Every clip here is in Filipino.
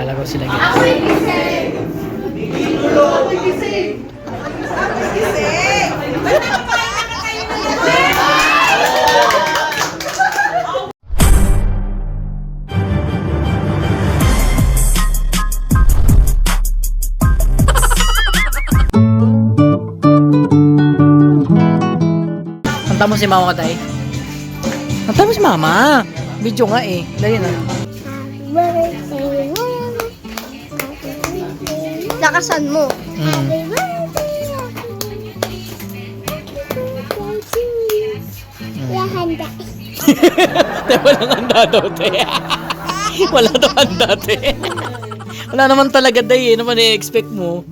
Naglalaro sila guys. Kanta mo si mama ka, tay? Kanta mo si mama. Video nga eh. Dali na. Lakasan mo. Handa. Walang handa daw, te. Wala daw handa, te. Wala naman talaga, day. Ano man i-expect mo?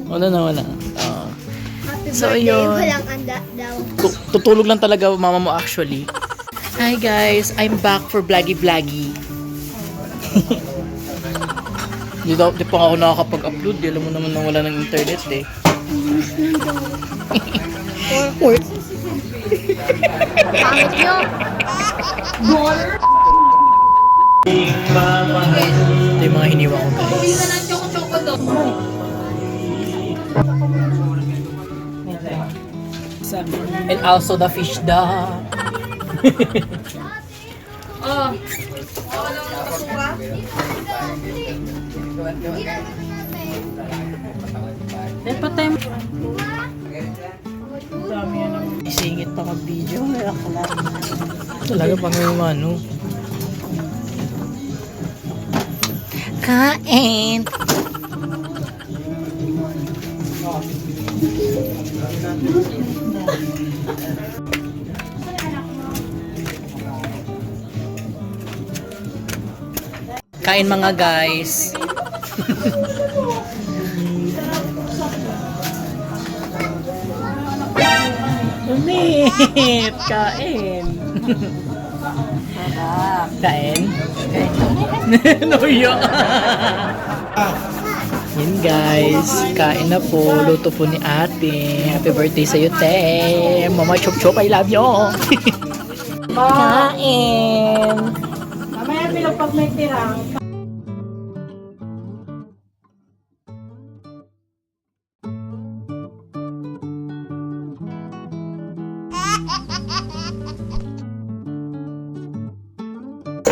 Wala na, wala. So, yun. Walang handa daw. Tutulog lang talaga mama mo actually. Hi guys, I'm back for vloggy. Di pa ako nakakapag-upload. Alam mo naman na wala ng internet eh. Work. Pangit nyo. Ito yung mga hiniwa ko guys. And also the fish da. Patay mo. Dami yan ang isingit pa mag-video. Talaga pang yung ano. Kain! Kain mga guys. Umit! Kain! Kain? Nuyo! Yun guys, kain na po. Luto po ni ate. Happy birthday sa'yo, te. Mama Chop Chop, I love you. Kain! Mamaya bilog pag may tirang.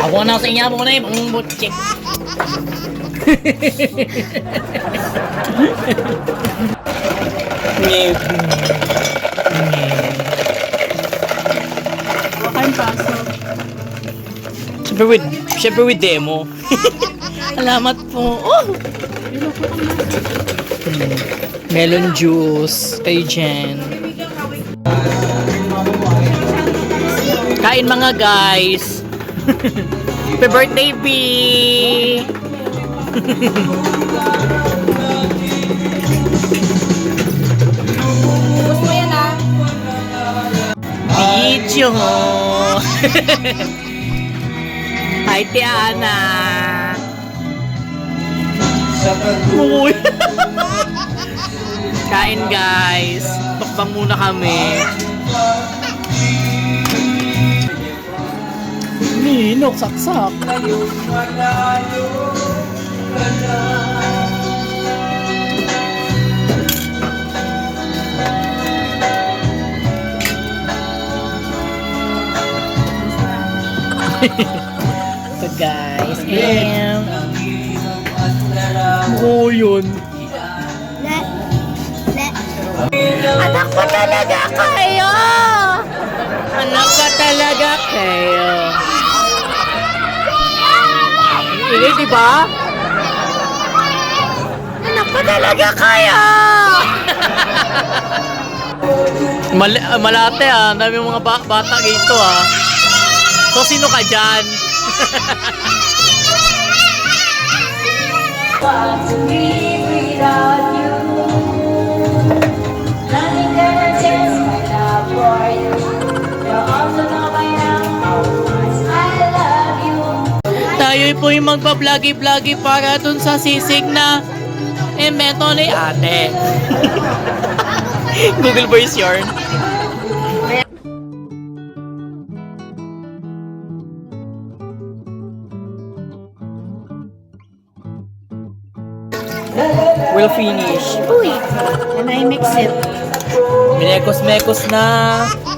Ako na sa inyo muna yung butchik. Kain paso. Siyempre with demo. Salamat po. Oh! Melon juice. Kayo dyan. Kain mga guys. Happy birthday, B! Gusto mo yan ah? Video! Hi, Tiana! Uy! Kain guys! Tukbang muna kami. Ninok, saksak. So guys, and oh yun. Anak ko talaga kayo! Anak ko talaga kayo! Ingay, diba? Anak ko talaga kayo! Malate ah, dami mga bata dito ah. So sino ka dyan? Tayo po yung magpa-vloggy para dun sa sisig na invento ni ate. Google Voice yarn. will finish. Uy. And I mix it. Minekos-mekos na.